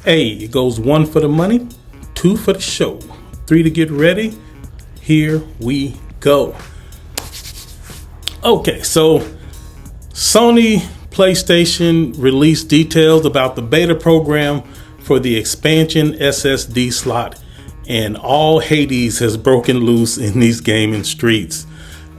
Hey, it goes 1 for the money, 2 for the show, 3 to get ready. Here we go. Okay, so Sony PlayStation released details about the beta program for the expansion SSD slot, and all Hades has broken loose in these gaming streets.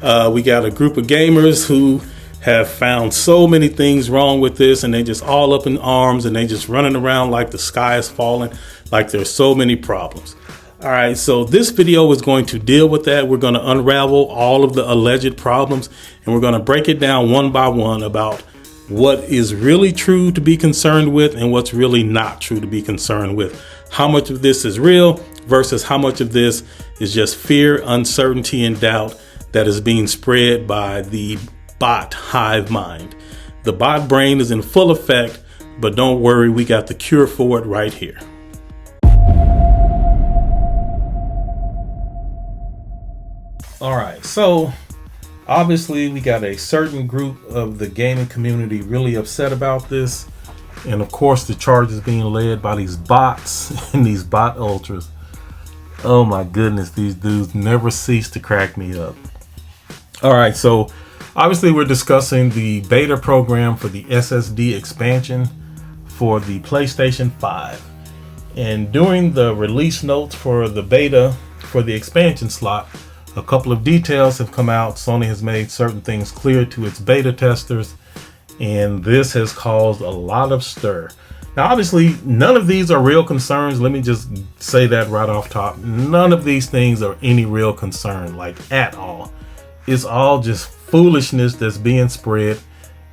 We got a group of gamers who have found so many things wrong with this, and they just all up in arms, and they just running around like the sky is falling, like there's so many problems. All right, so this video is going to deal with that. We're going to unravel all of the alleged problems, and we're going to break it down one by one about what is really true to be concerned with and what's really not true to be concerned with. How much of this is real versus how much of this is just fear, uncertainty, and doubt that is being spread by the bot hive mind. The bot brain is in full effect, but don't worry, we got the cure for it right here. All right, so obviously we got a certain group of the gaming community really upset about this, and of course the charge is being led by these bots and these bot ultras. Oh my goodness, these dudes never cease to crack me up. All right, so obviously we're discussing the beta program for the SSD expansion for the PlayStation 5. And during the release notes for the beta for the expansion slot, a couple of details have come out. Sony has made certain things clear to its beta testers, and this has caused a lot of stir. Now, obviously, none of these are real concerns. Let me just say that right off top. None of these things are any real concern, like at all. It's all just foolishness that's being spread,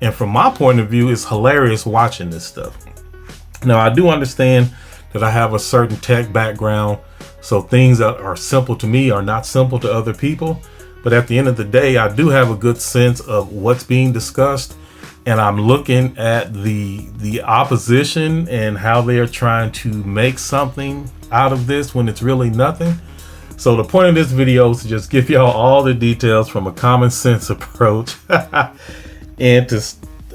and from my point of view, it's hilarious watching this stuff. Now, I do understand that I have a certain tech background, so things that are simple to me are not simple to other people, but at the end of the day, I do have a good sense of what's being discussed, and I'm looking at the opposition and how they are trying to make something out of this when it's really nothing. So the point of this video is to just give y'all all the details from a common sense approach. And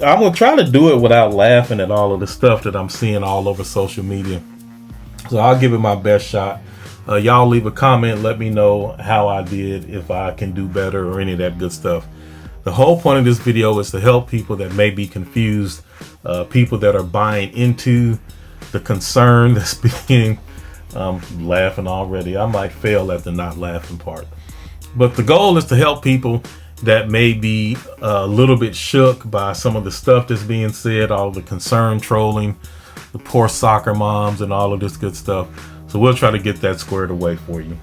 I'm gonna try to do it without laughing at all of the stuff that I'm seeing all over social media. So I'll give it my best shot. Y'all leave a comment, let me know how I did, if I can do better or any of that good stuff. The whole point of this video is to help people that may be confused, people that are buying into the concern that's being laughing already. I might fail at the not laughing part. But the goal is to help people that may be a little bit shook by some of the stuff that's being said, all the concern trolling, the poor soccer moms and all of this good stuff. So we'll try to get that squared away for you.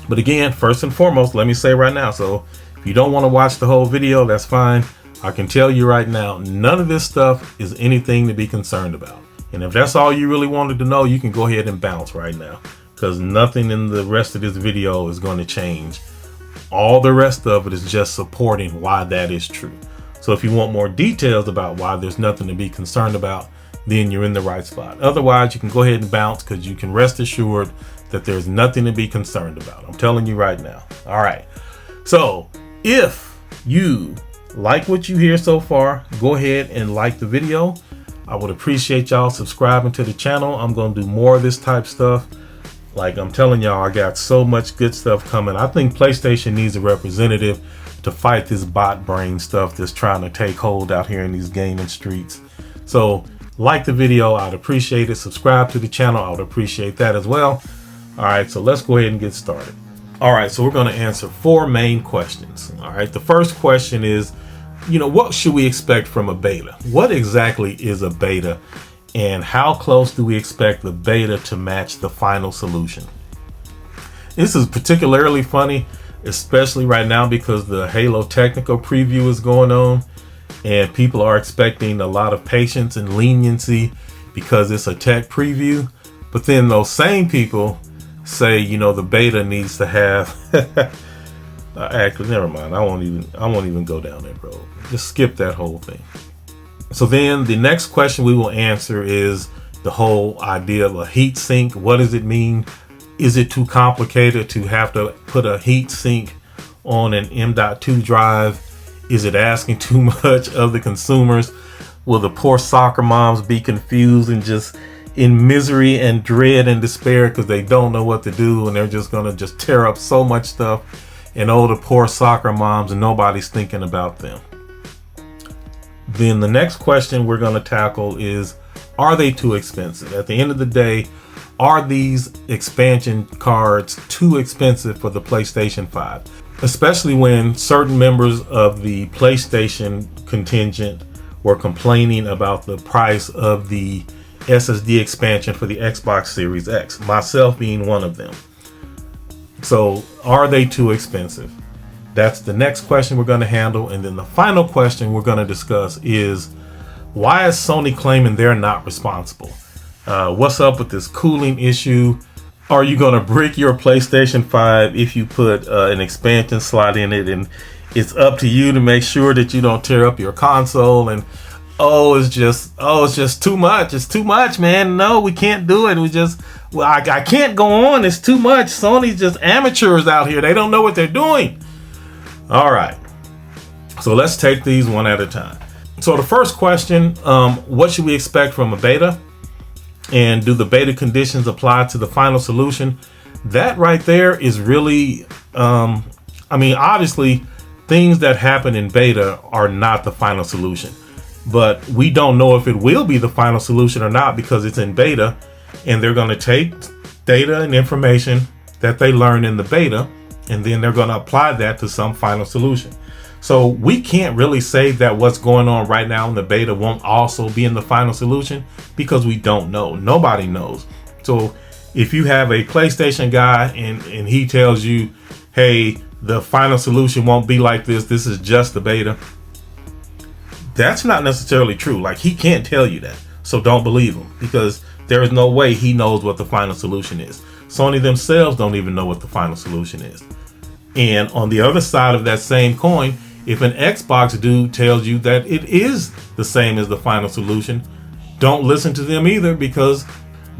But again, first and foremost, let me say right now, so if you don't want to watch the whole video, that's fine. I can tell you right now, none of this stuff is anything to be concerned about. And if that's all you really wanted to know, you can go ahead and bounce right now, because nothing in the rest of this video is going to change. All the rest of it is just supporting why that is true. So if you want more details about why there's nothing to be concerned about, then you're in the right spot. Otherwise, you can go ahead and bounce, because you can rest assured that there's nothing to be concerned about. I'm telling you right now. All right. So if you like what you hear so far, go ahead and like the video. I would appreciate y'all subscribing to the channel. I'm going to do more of this type stuff. Like I'm telling y'all, I got so much good stuff coming. I think PlayStation needs a representative to fight this bot brain stuff that's trying to take hold out here in these gaming streets. So like the video, I'd appreciate it. Subscribe to the channel, I would appreciate that as well. All right, so let's go ahead and get started. All right, so we're going to answer 4 main questions. All right, the first question is, what should we expect from a beta? What exactly is a beta, and how close do we expect the beta to match the final solution? This is particularly funny, especially right now because the Halo technical preview is going on, and people are expecting a lot of patience and leniency because it's a tech preview. But then those same people say, the beta needs to have actually, never mind. I won't even go down that road. Just skip that whole thing. So then the next question we will answer is the whole idea of a heat sink. What does it mean? Is it too complicated to have to put a heat sink on an M.2 drive? Is it asking too much of the consumers? Will the poor soccer moms be confused and just in misery and dread and despair because they don't know what to do, and they're just gonna just tear up so much stuff. And oh, the poor soccer moms, and nobody's thinking about them. Then the next question we're going to tackle is, are they too expensive? At the end of the day, are these expansion cards too expensive for the PlayStation 5? Especially when certain members of the PlayStation contingent were complaining about the price of the SSD expansion for the Xbox Series X, myself being one of them. So are they too expensive? That's the next question we're going to handle. And then the final question we're going to discuss is, why is Sony claiming they're not responsible? What's up with this cooling issue? Are you going to brick your PlayStation 5 if you put an expansion slot in it? And it's up to you to make sure that you don't tear up your console. And it's just too much. It's too much, man. No, we can't do it. I can't go on. It's too much. Sony's just amateurs out here. They don't know what they're doing. All right. So let's take these one at a time. So the first question, what should we expect from a beta? And do the beta conditions apply to the final solution? That right there is really, obviously things that happen in beta are not the final solution, but we don't know if it will be the final solution or not because it's in beta. And they're going to take data and information that they learn in the beta, and then they're going to apply that to some final solution. So we can't really say that what's going on right now in the beta won't also be in the final solution because we don't know. Nobody knows. So if you have a PlayStation guy and he tells you, hey, the final solution won't be like this, this is just the beta, that's not necessarily true. Like, he can't tell you that. So don't believe him, because there is no way he knows what the final solution is. Sony themselves don't even know what the final solution is. And on the other side of that same coin, if an Xbox dude tells you that it is the same as the final solution, don't listen to them either, because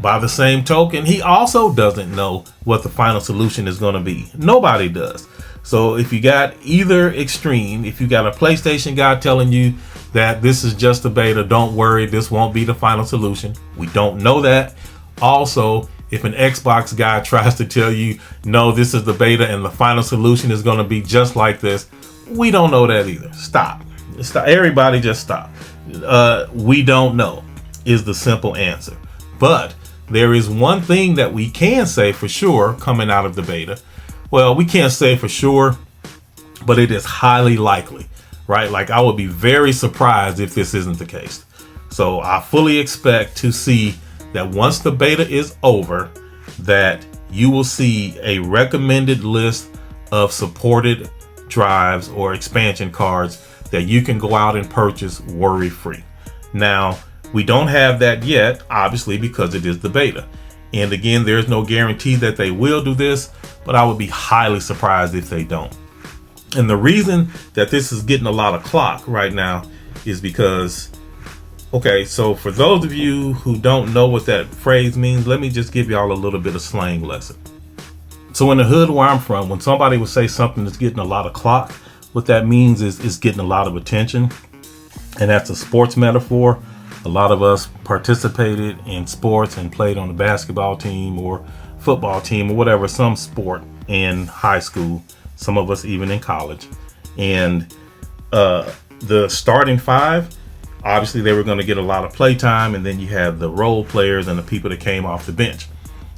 by the same token, he also doesn't know what the final solution is going to be. Nobody does. So if you got either extreme, if you got a PlayStation guy telling you that this is just a beta, don't worry, this won't be the final solution, we don't know that. Also, if an Xbox guy tries to tell you, no, this is the beta and the final solution is going to be just like this, we don't know that either. Stop. Everybody just stop. We don't know is the simple answer. But there is one thing that we can say for sure coming out of the beta. Well, we can't say for sure, but it is highly likely, right? Like, I would be very surprised if this isn't the case. So I fully expect to see that once the beta is over, that you will see a recommended list of supported drives or expansion cards that you can go out and purchase worry-free. Now, we don't have that yet, obviously, because it is the beta. And again, there's no guarantee that they will do this, but I would be highly surprised if they don't. And the reason that this is getting a lot of clock right now is because, okay, so for those of you who don't know what that phrase means, let me just give y'all a little bit of slang lesson. So in the hood where I'm from, when somebody would say something that's getting a lot of clock, what that means is it's getting a lot of attention. And that's a sports metaphor. A lot of us participated in sports and played on a basketball team or football team or whatever, some sport in high school, some of us even in college. And the starting five, obviously they were going to get a lot of play time, and then you have the role players and the people that came off the bench.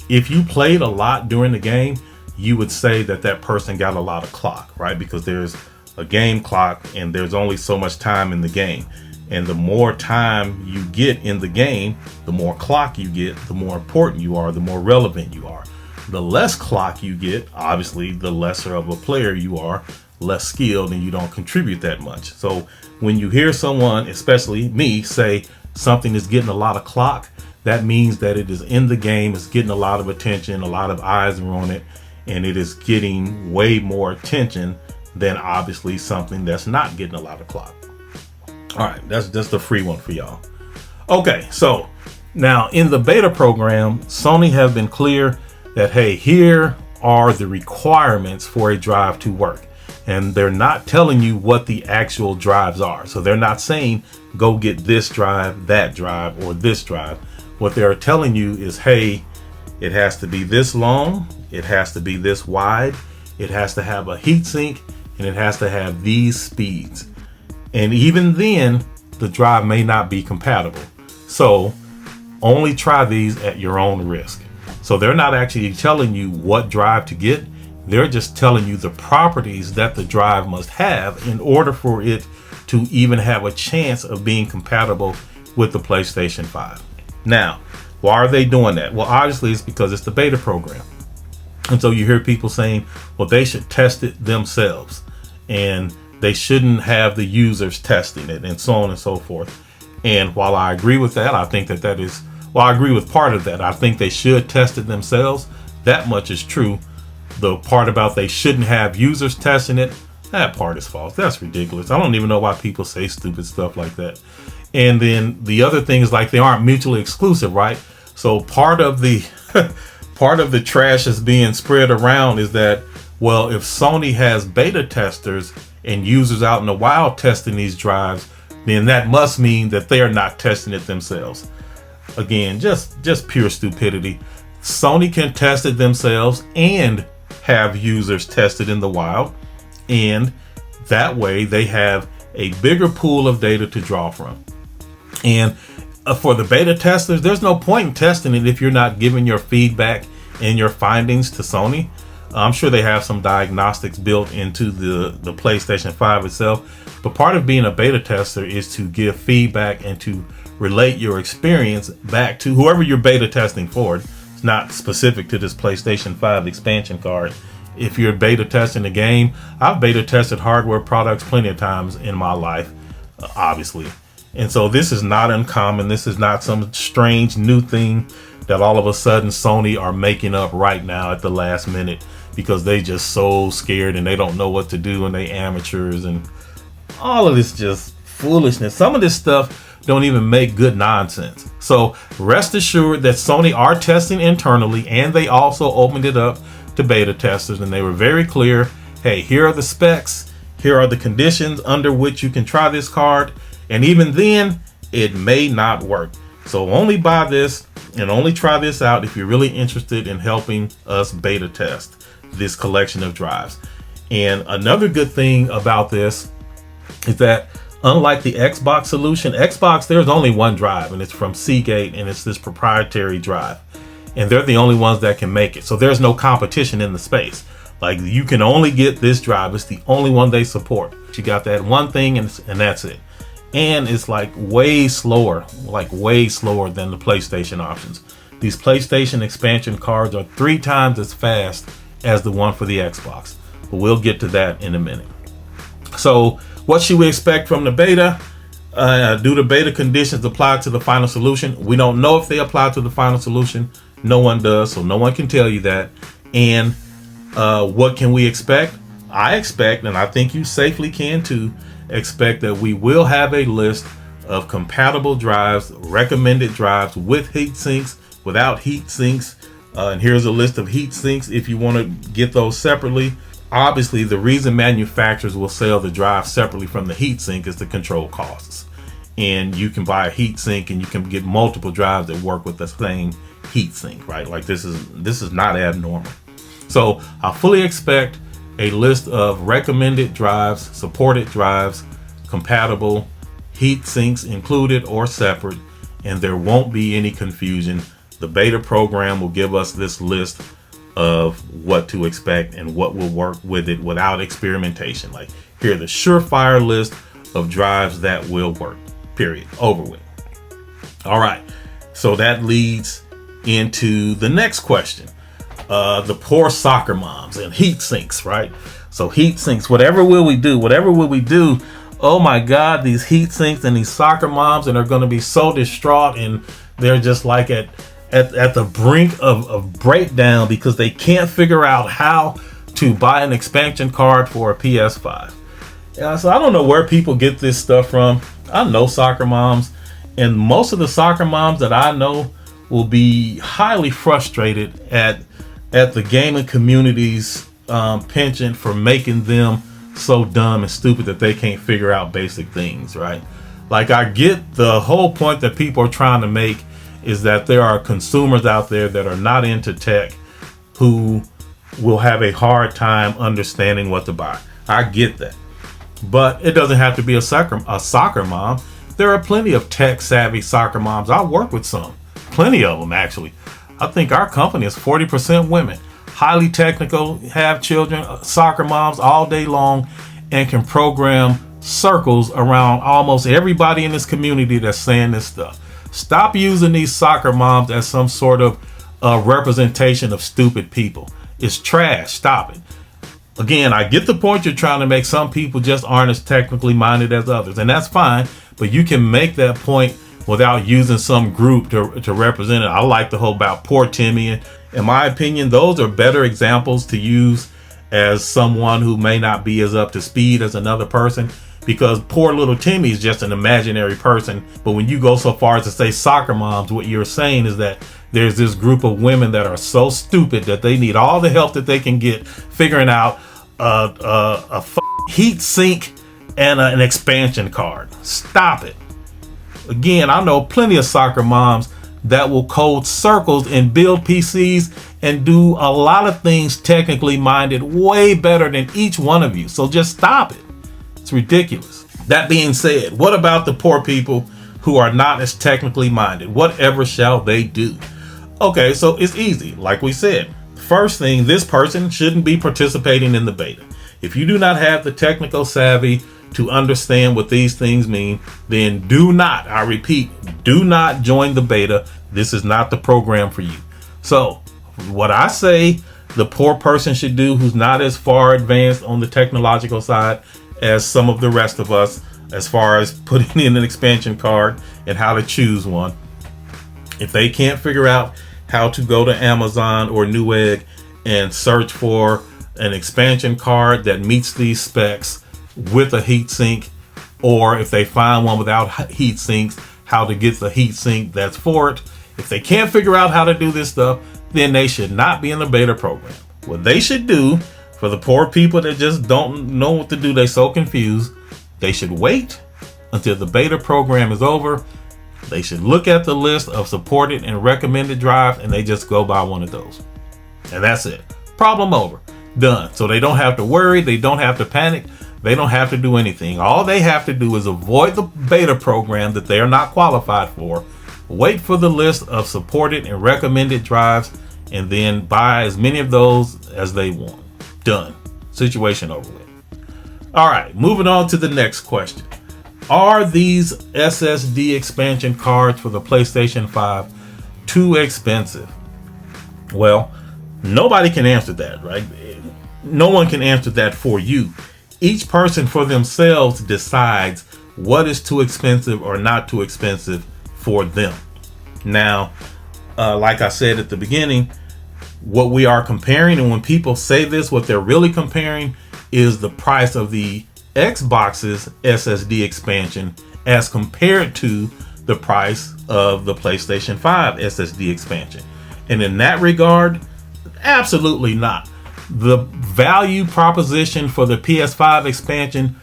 If you played a lot during the game, you would say that that person got a lot of clock, right? Because there's a game clock and there's only so much time in the game. And the more time you get in the game, the more clock you get, the more important you are, the more relevant you are. The less clock you get, obviously, the lesser of a player you are, less skilled, and you don't contribute that much. So when you hear someone, especially me, say something is getting a lot of clock, that means that it is in the game, it's getting a lot of attention, a lot of eyes are on it, and it is getting way more attention than obviously something that's not getting a lot of clock. All right, that's just a free one for y'all. Okay, so now in the beta program, Sony have been clear that, hey, here are the requirements for a drive to work. And they're not telling you what the actual drives are. So they're not saying, go get this drive, that drive, or this drive. what they're telling you is, hey, it has to be this long, it has to be this wide, it has to have a heatsink, and it has to have these speeds. And even then, the drive may not be compatible. So only try these at your own risk. So they're not actually telling you what drive to get. They're just telling you the properties that the drive must have in order for it to even have a chance of being compatible with the PlayStation 5. Now, why are they doing that? Well, obviously it's because it's the beta program. And so you hear people saying, well, they should test it themselves and they shouldn't have the users testing it and so on and so forth. And while I agree with that, I think that I agree with part of that. I think they should test it themselves. That much is true. The part about they shouldn't have users testing it, that part is false. That's ridiculous. I don't even know why people say stupid stuff like that. And then the other thing is, like, they aren't mutually exclusive, right? So part of the part of the trash that's being spread around is that, well, if Sony has beta testers and users out in the wild testing these drives, then that must mean that they are not testing it themselves. Again, just pure stupidity. Sony can test it themselves and have users tested in the wild, and that way they have a bigger pool of data to draw from. And for the beta testers, there's no point in testing it if you're not giving your feedback and your findings to Sony. I'm sure they have some diagnostics built into the PlayStation 5 itself, but part of being a beta tester is to give feedback and to relate your experience back to whoever you're beta testing for. It's not specific to this PlayStation 5 expansion card. If you're beta testing a game, I've beta tested hardware products plenty of times in my life, obviously. And so this is not uncommon. This is not some strange new thing that all of a sudden Sony are making up right now at the last minute because they just so scared and they don't know what to do and they amateurs and all of this just foolishness. Some of this stuff don't even make good nonsense. So rest assured that Sony are testing internally, and they also opened it up to beta testers, and they were very clear. Hey, here are the specs. Here are the conditions under which you can try this card. And even then, it may not work. So only buy this and only try this out if you're really interested in helping us beta test this collection of drives. And another good thing about this is that unlike the Xbox solution, Xbox, there's only one drive, and it's from Seagate, and it's this proprietary drive. And they're the only ones that can make it. So there's no competition in the space. Like, you can only get this drive. It's the only one they support. You got that one thing, and that's it. And it's like way slower than the PlayStation options. These PlayStation expansion cards are 3 times as fast as the one for the Xbox. But we'll get to that in a minute. So what should we expect from the beta? Do the beta conditions apply to the final solution? We don't know if they apply to the final solution. No one does, so no one can tell you that. And what can we expect? I expect, and I think you safely can too, expect that we will have a list of compatible drives, recommended drives with heat sinks, without heat sinks. And here's a list of heat sinks if you want to get those separately. Obviously, the reason manufacturers will sell the drive separately from the heat sink is to control costs. And you can buy a heat sink and you can get multiple drives that work with the same heat sink, right? Like, this is not abnormal. So I fully expect a list of recommended drives, supported drives, compatible, heat sinks included or separate, and there won't be any confusion. The beta program will give us this list of what to expect and what will work with it without experimentation. Like, here are the surefire list of drives that will work, period, over with. All right, so that leads into the next question. The poor soccer moms and heat sinks, right? So heat sinks, whatever will we do? Oh my God, these heat sinks and these soccer moms, and are going to be so distraught, and they're just like at the brink of breakdown because they can't figure out how to buy an expansion card for a PS5. So I don't know where people get this stuff from. I know soccer moms, and most of the soccer moms that I know will be highly frustrated at the gaming community's penchant for making them so dumb and stupid that they can't figure out basic things, right? Like, I get the whole point that people are trying to make is that there are consumers out there that are not into tech who will have a hard time understanding what to buy. I get that. But it doesn't have to be a soccer mom. There are plenty of tech savvy soccer moms. I work with some. Plenty of them, actually. I think our company is 40% women. Highly technical, have children, soccer moms all day long, and can program circles around almost everybody in this community that's saying this stuff. Stop using these soccer moms as some sort of representation of stupid people. It's trash. Stop it. Again, I get the point you're trying to make. Some people just aren't as technically minded as others, and that's fine. But you can make that point without using some group to represent it. I like the whole about poor Timmy. In my opinion, those are better examples to use as someone who may not be as up to speed as another person, because poor little Timmy is just an imaginary person. But when you go so far as to say soccer moms, what you're saying is that there's this group of women that are so stupid that they need all the help that they can get figuring out a heat sink and an expansion card. Stop it. Again, I know plenty of soccer moms that will code circles and build PCs and do a lot of things technically minded way better than each one of you. So just stop it. It's ridiculous. That being said, what about the poor people who are not as technically minded? Whatever shall they do? Okay, so it's easy. Like we said, first thing, this person shouldn't be participating in the beta. If you do not have the technical savvy to understand what these things mean, then do not, I repeat, do not join the beta. This is not the program for you. So what I say the poor person should do, who's not as far advanced on the technological side as some of the rest of us, as far as putting in an expansion card and how to choose one. If they can't figure out how to go to Amazon or Newegg and search for an expansion card that meets these specs with a heatsink, or if they find one without heat sinks, how to get the heat sink that's for it. If they can't figure out how to do this stuff, then they should not be in the beta program. What they should do, for the poor people that just don't know what to do, they're so confused, they should wait until the beta program is over. They should look at the list of supported and recommended drives, and they just go buy one of those. And that's it. Problem over. Done. So they don't have to worry. They don't have to panic. They don't have to do anything. All they have to do is avoid the beta program that they are not qualified for, wait for the list of supported and recommended drives, and then buy as many of those as they want. Done. Situation over with. All right, moving on to the next question. Are these SSD expansion cards for the PlayStation 5 too expensive? Well, nobody can answer that, right? No one can answer that for you. Each person for themselves decides what is too expensive or not too expensive for them. Now, like I said at the beginning, what we are comparing, and when people say this, what they're really comparing is the price of the Xbox's SSD expansion as compared to the price of the PlayStation 5 SSD expansion. And in that regard, absolutely not. The value proposition for the PS5 expansion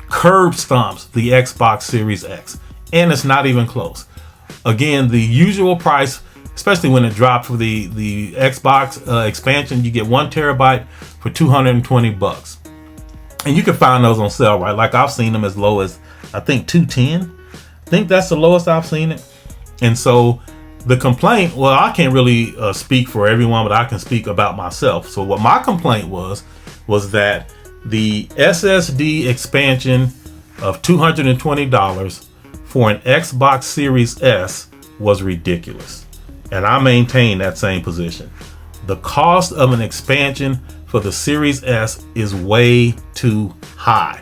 curb stomps the Xbox Series X, and it's not even close. Again, the usual price, especially when it dropped for the Xbox expansion, you get 1 terabyte for $220. And you can find those on sale, right? Like I've seen them as low as, I think, $210. I think that's the lowest I've seen it. And so the complaint, well, I can't really speak for everyone, but I can speak about myself. So what my complaint was that the SSD expansion of $220 for an Xbox Series S was ridiculous. And I maintain that same position. The cost of an expansion for the Series S is way too high.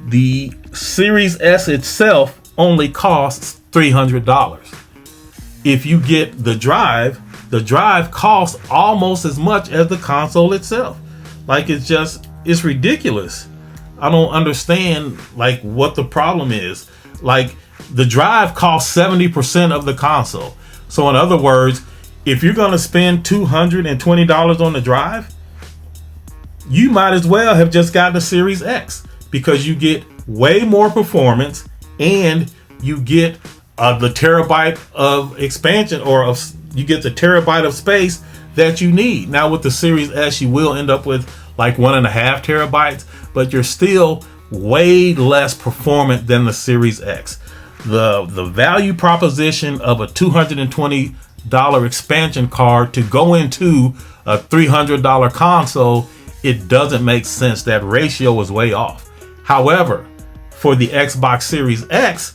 The Series S itself only costs $300. If you get the drive costs almost as much as the console itself. Like it's ridiculous. I don't understand like what the problem is. Like the drive costs 70% of the console. So in other words, if you're going to spend $220 on the drive, you might as well have just gotten a Series X, because you get way more performance and you get the terabyte of expansion, or you get the terabyte of space that you need. Now with the Series S, you will end up with like 1.5 terabytes, but you're still way less performant than the Series X. The value proposition of a $220 expansion card to go into a $300 console, it doesn't make sense. That ratio is way off. However, for the Xbox Series X,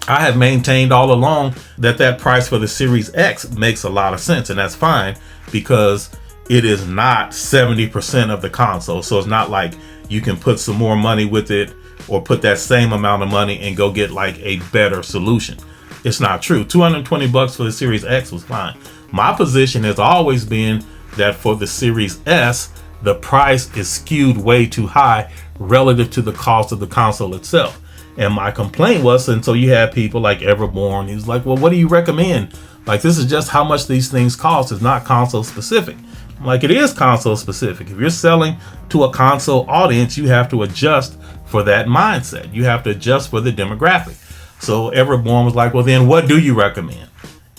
I have maintained all along that price for the Series X makes a lot of sense, and that's fine because it is not 70% of the console. So it's not like you can put some more money with it or put that same amount of money and go get like a better solution. It's not true. $220 for the Series X was fine. My position has always been that for the Series S, the price is skewed way too high relative to the cost of the console itself. And my complaint was, and so you have people like Everborn, he's like, well, what do you recommend? Like, this is just how much these things cost. It's not console specific. Like, it is console specific. If you're selling to a console audience, you have to adjust for that mindset. You have to adjust for the demographic. So Everborn was like, well, then what do you recommend?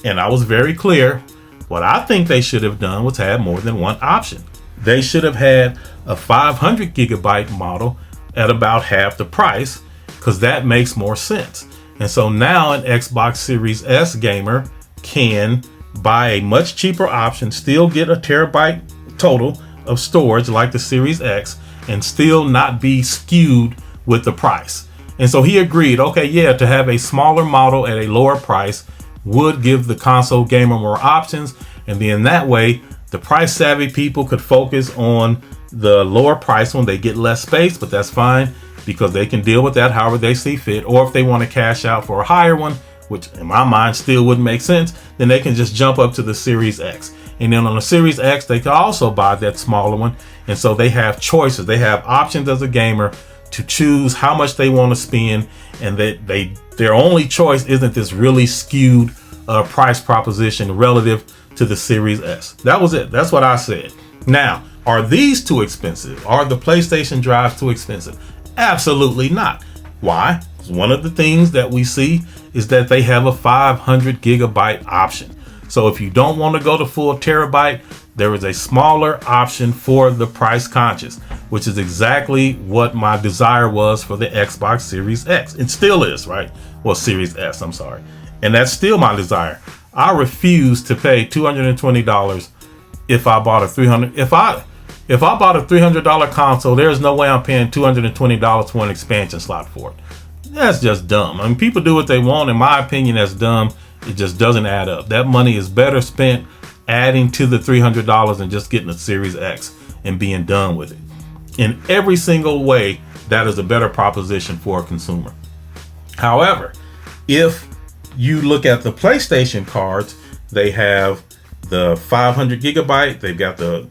And I was very clear. What I think they should have done was have more than one option. They should have had a 500 gigabyte model at about half the price, because that makes more sense. And so now an Xbox Series S gamer can buy a much cheaper option, still get a terabyte total of storage like the Series X, and still not be skewed with the price. And so he agreed, okay, yeah, to have a smaller model at a lower price would give the console gamer more options. And then that way, the price savvy people could focus on the lower price one. They get less space, but that's fine because they can deal with that however they see fit. Or if they want to cash out for a higher one, which in my mind still wouldn't make sense, then they can just jump up to the Series X. And then on the Series X, they can also buy that smaller one. And so they have choices. They have options as a gamer to choose how much they want to spend. And their only choice isn't this really skewed price proposition relative to the Series S. That was it. That's what I said. Now, are these too expensive? Are the PlayStation drives too expensive? Absolutely not. Why? One of the things that we see is that they have a 500 gigabyte option. So if you don't want to go to full terabyte, there is a smaller option for the price conscious, which is exactly what my desire was for the Xbox Series X. It still is, right? Well, Series S, I'm sorry. And that's still my desire. I refuse to pay $220 if I bought a $300. If I bought a $300 console, there's no way I'm paying $220 for an expansion slot for it. That's just dumb. I mean, people do what they want. In my opinion, that's dumb. It just doesn't add up. That money is better spent adding to the $300 and just getting a Series X and being done with it. In every single way, that is a better proposition for a consumer. However, if you look at the PlayStation cards, they have the 500 gigabyte, they've got the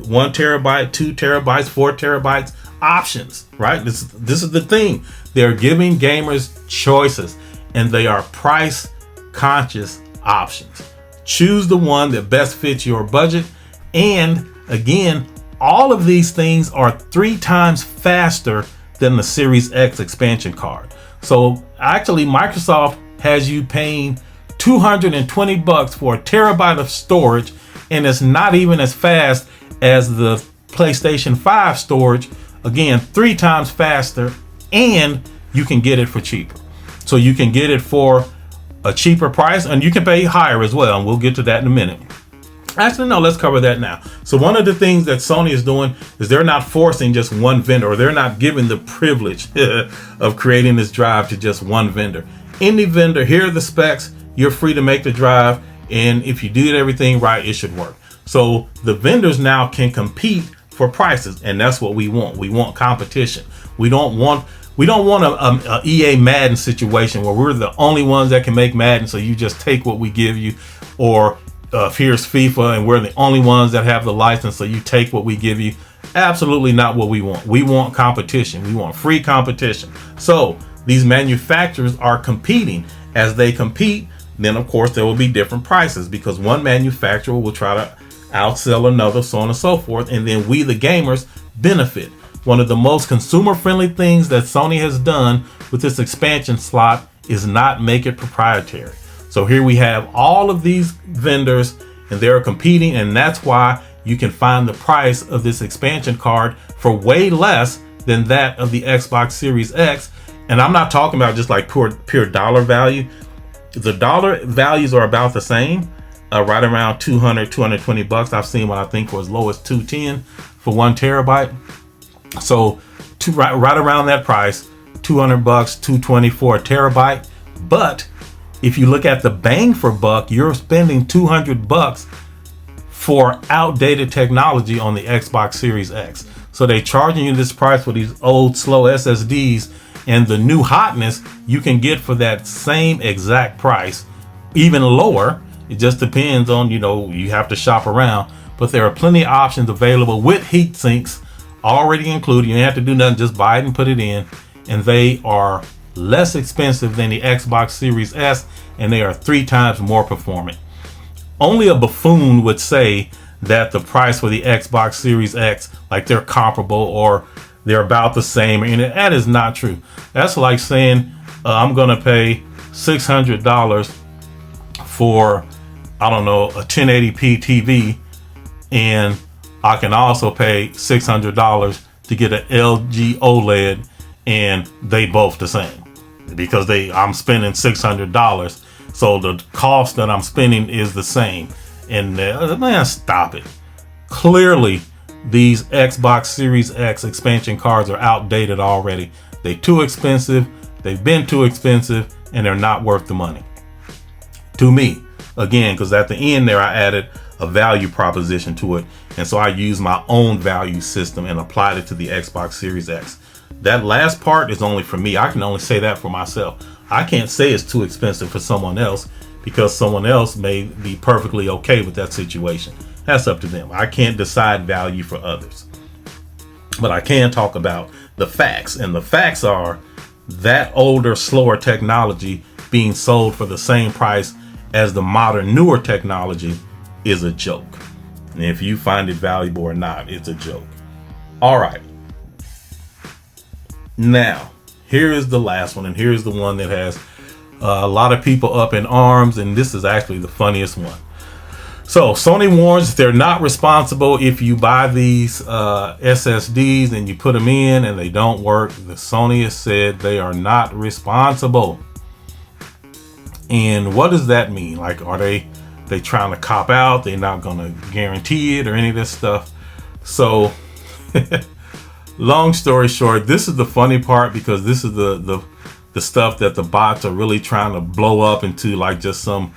1 terabyte, 2 terabytes, 4 terabytes options, right? This is the thing. They're giving gamers choices, and they are price conscious options. Choose the one that best fits your budget. And again, all of these things are 3 times faster than the Series X expansion card. So actually, Microsoft has you paying $220 for a terabyte of storage, and it's not even as fast as the PlayStation 5 storage. Again, 3 times faster, and you can get it for cheaper. So you can get it for a cheaper price, and you can pay higher as well, and we'll get to that in a minute. Actually, no, let's cover that now. So one of the things that Sony is doing is they're not forcing just one vendor, or they're not giving the privilege of creating this drive to just one vendor. Any vendor, here are the specs, you're free to make the drive, and if you did everything right, it should work. So the vendors now can compete for prices, and that's what we want. We want competition. We don't want a EA Madden situation where we're the only ones that can make Madden, so you just take what we give you, or here's FIFA and we're the only ones that have the license, so you take what we give you. Absolutely not what we want. We want competition. We want free competition. So these manufacturers are competing. As they compete, then of course there will be different prices, because one manufacturer will try to outsell another, so on and so forth, and then we the gamers benefit. One of the most consumer friendly things that Sony has done with this expansion slot is not make it proprietary. So here we have all of these vendors and they're competing, and that's why you can find the price of this expansion card for way less than that of the Xbox Series X. And I'm not talking about just like pure dollar value. The dollar values are about the same, right around 200, 220 bucks. I've seen what I think was as low as 210 for 1 terabyte. So right around that price, 200 bucks, 220 for a terabyte. But if you look at the bang for buck, you're spending 200 bucks for outdated technology on the Xbox Series X. So they're charging you this price for these old slow SSDs, and the new hotness you can get for that same exact price, even lower. It just depends on, you have to shop around, but there are plenty of options available with heat sinks already included. You don't have to do nothing, just buy it and put it in. And they are less expensive than the Xbox Series S, and they are 3 times more performant. Only a buffoon would say that the price for the Xbox Series X, like they're comparable or they're about the same, and that is not true. That's like saying I'm gonna pay $600 for, I don't know, a 1080p TV, and I can also pay $600 to get an LG OLED, and they both the same because I'm spending $600. So the cost that I'm spending is the same. And man, stop it. Clearly, these Xbox Series X expansion cards are outdated already. They're too expensive. They've been too expensive, and they're not worth the money. To me, again, because at the end there I added a value proposition to it. And so I used my own value system and applied it to the Xbox Series X. That last part is only for me. I can only say that for myself. I can't say it's too expensive for someone else because someone else may be perfectly okay with that situation. That's up to them. I can't decide value for others. But I can talk about the facts. And the facts are that older, slower technology being sold for the same price as the modern, newer technology is a joke. And if you find it valuable or not, it's a joke. All right. Now, here is the last one, and here's the one that has a lot of people up in arms, and this is actually the funniest one. So Sony warns they're not responsible if you buy these SSDs and you put them in and they don't work. The Sony has said they are not responsible. And what does that mean? Like, are they trying to cop out? They're not going to guarantee it or any of this stuff. So long story short, this is the funny part, because this is the stuff that the bots are really trying to blow up into, like just some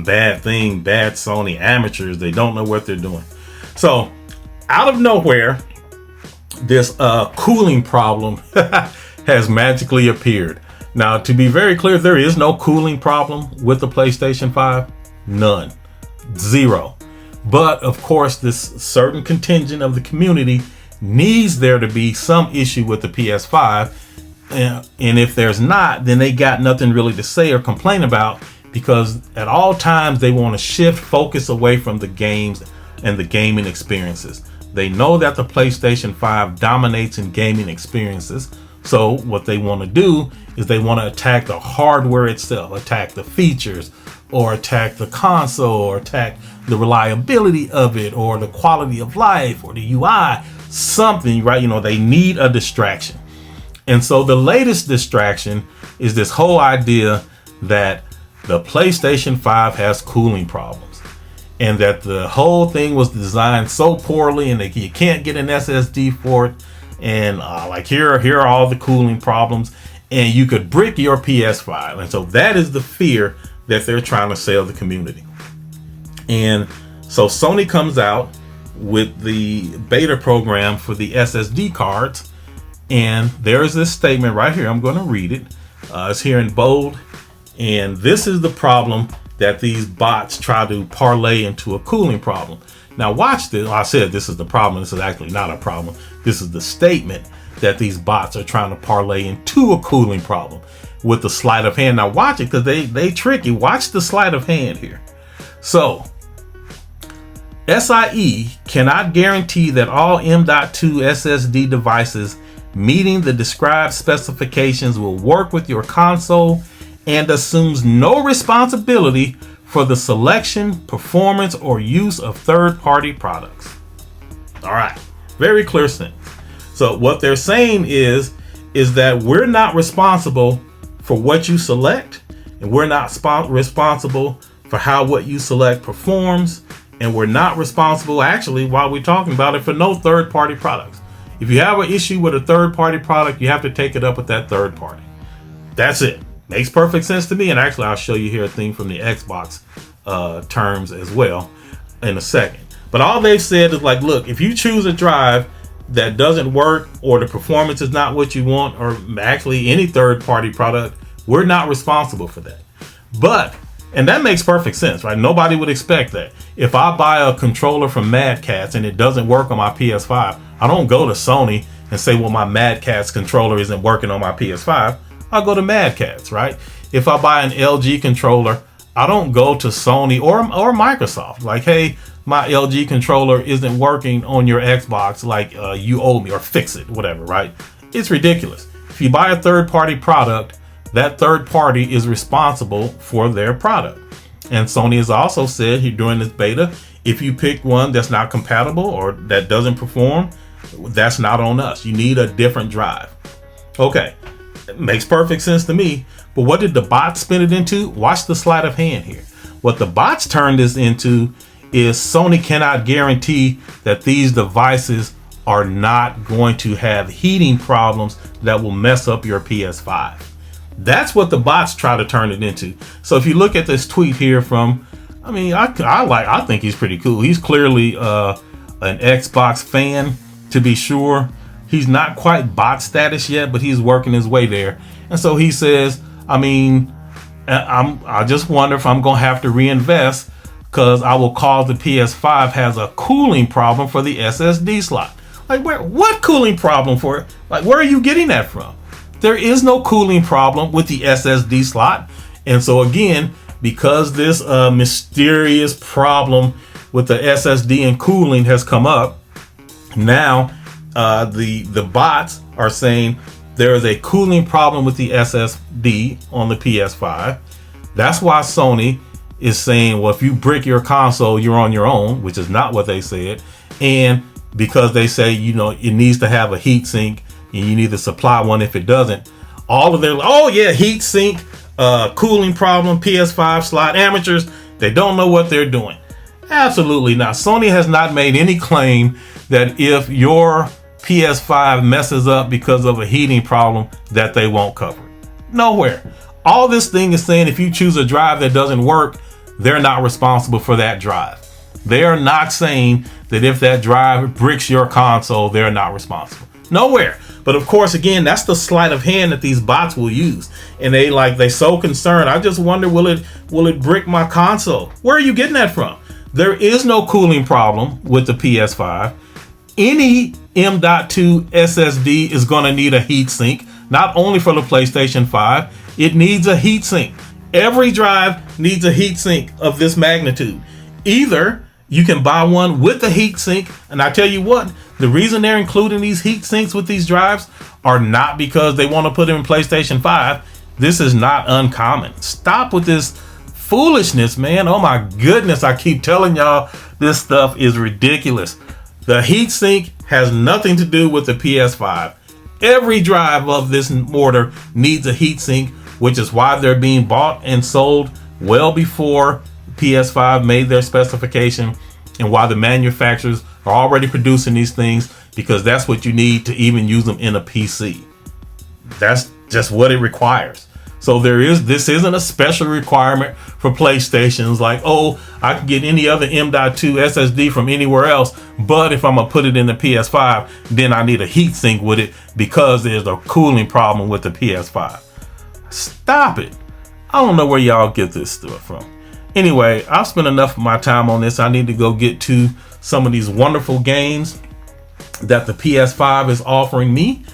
bad thing, bad Sony amateurs. They don't know what they're doing. So out of nowhere, this cooling problem has magically appeared. Now, to be very clear, there is no cooling problem with the PlayStation 5. None. Zero. But of course, this certain contingent of the community needs there to be some issue with the PS5. And if there's not, then they got nothing really to say or complain about, because at all times they want to shift focus away from the games and the gaming experiences. They know that the PlayStation 5 dominates in gaming experiences. So what they want to do is they want to attack the hardware itself, attack the features, or attack the console, or attack the reliability of it, or the quality of life, or the UI, something, right? They need a distraction. And so the latest distraction is this whole idea that the PlayStation 5 has cooling problems, and that the whole thing was designed so poorly, and that you can't get an SSD for it. And here are all the cooling problems, and you could brick your PS5. And so that is the fear that they're trying to sell the community. And so Sony comes out with the beta program for the SSD cards, and there's this statement right here. I'm going to read it. It's here in bold, and this is the problem that these bots try to parlay into a cooling problem. Now watch this. I said this is the problem. This is actually not a problem. This is the statement that these bots are trying to parlay into a cooling problem with the sleight of hand. Now watch it, because they tricky. Watch the sleight of hand here. So SIE cannot guarantee that all M.2 SSD devices meeting the described specifications will work with your console and assumes no responsibility for the selection, performance, or use of third-party products. All right, very clear sentence. So what they're saying is that we're not responsible for what you select, and we're not responsible for how what you select performs, and we're not responsible, actually, while we're talking about it, for no third-party products. If you have an issue with a third-party product, you have to take it up with that third party. That's it. Makes perfect sense to me, and actually I'll show you here a thing from the Xbox terms as well in a second. But all they've said is like, look, if you choose a drive that doesn't work, or the performance is not what you want, or actually any third-party product, we're not responsible for that. But, and that makes perfect sense, right? Nobody would expect that. If I buy a controller from Mad Catz and it doesn't work on my PS5, I don't go to Sony and say, well, my Mad Catz controller isn't working on my PS5. I'll go to Mad Catz, right? If I buy an LG controller, I don't go to Sony or Microsoft like, hey, my LG controller isn't working on your Xbox, like you owe me, or fix it, whatever, right? It's ridiculous. If you buy a third-party product, that third party is responsible for their product. And Sony has also said here during this beta, if you pick one that's not compatible or that doesn't perform, that's not on us. You need a different drive. Okay, it makes perfect sense to me. But what did the bots spin it into? Watch the sleight of hand here. What the bots turned this into is Sony cannot guarantee that these devices are not going to have heating problems that will mess up your PS5. That's what the bots try to turn it into. So if you look at this tweet here from, I think he's pretty cool. He's clearly an Xbox fan, to be sure. He's not quite bot status yet, but he's working his way there. And so he says, I just wonder if I'm going to have to reinvest, because I will cause the PS5 has a cooling problem for the SSD slot. Like, what cooling problem for it? Like, where are you getting that from? There is no cooling problem with the SSD slot. And so again, because this mysterious problem with the SSD and cooling has come up, now the bots are saying there is a cooling problem with the SSD on the PS5. That's why Sony is saying, well, if you brick your console, you're on your own, which is not what they said. And because they say, it needs to have a heat sink, and you need to supply one if it doesn't. All of their, heat sink, cooling problem, PS5 slot, amateurs, they don't know what they're doing. Absolutely not. Sony has not made any claim that if your PS5 messes up because of a heating problem, that they won't cover it. Nowhere. All this thing is saying, if you choose a drive that doesn't work, they're not responsible for that drive. They are not saying that if that drive bricks your console, they're not responsible. Nowhere. But of course, again, that's the sleight of hand that these bots will use. And they so concerned. I just wonder, will it brick my console? Where are you getting that from? There is no cooling problem with the PS5. Any M.2 SSD is going to need a heat sink, not only for the PlayStation 5, it needs a heat sink. Every drive needs a heat sink of this magnitude. Either you can buy one with a heat sink, and I tell you what, the reason they're including these heat sinks with these drives are not because they want to put them in PlayStation 5. This is not uncommon. Stop with this foolishness, man. Oh my goodness, I keep telling y'all, this stuff is ridiculous. The heat sink has nothing to do with the PS5. Every drive of this order needs a heat sink, which is why they're being bought and sold well before PS5 made their specification, and why the manufacturers are already producing these things, because that's what you need to even use them in a PC. That's just what it requires. So this isn't a special requirement for PlayStations like, oh, I can get any other M.2 SSD from anywhere else, but if I'm gonna put it in the PS5, then I need a heat sink with it because there's a cooling problem with the PS5. Stop it. I don't know where y'all get this stuff from. Anyway, I've spent enough of my time on this. I need to go get to some of these wonderful games that the PS5 is offering me.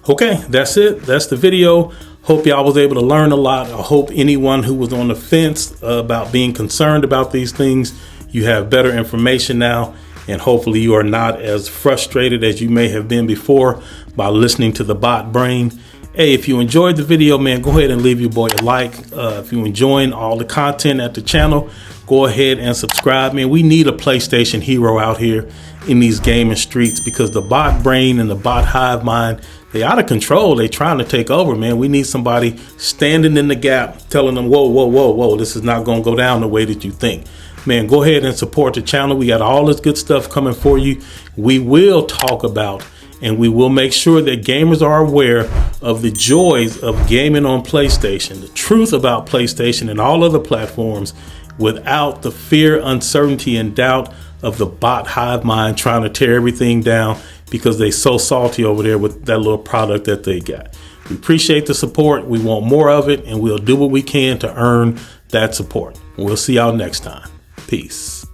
Okay, that's it. That's the video. Hope y'all was able to learn a lot. I hope anyone who was on the fence about being concerned about these things, you have better information now. and hopefully you are not as frustrated as you may have been before by listening to the bot brain. Hey, if you enjoyed the video, man, go ahead and leave your boy a like. If you're enjoying all the content at the channel, go ahead and subscribe, man. We need a PlayStation hero out here in these gaming streets, because the bot brain and the bot hive mind, they out of control. They trying to take over, man. We need somebody standing in the gap, telling them, whoa, whoa, whoa, whoa, this is not going to go down the way that you think. Man, go ahead and support the channel. We got all this good stuff coming for you. We will talk about, and we will make sure that gamers are aware of the joys of gaming on PlayStation, the truth about PlayStation and all other platforms, without the fear, uncertainty, and doubt of the bot hive mind trying to tear everything down because they so salty over there with that little product that they got. We appreciate the support. We want more of it, and we'll do what we can to earn that support. We'll see y'all next time. Peace.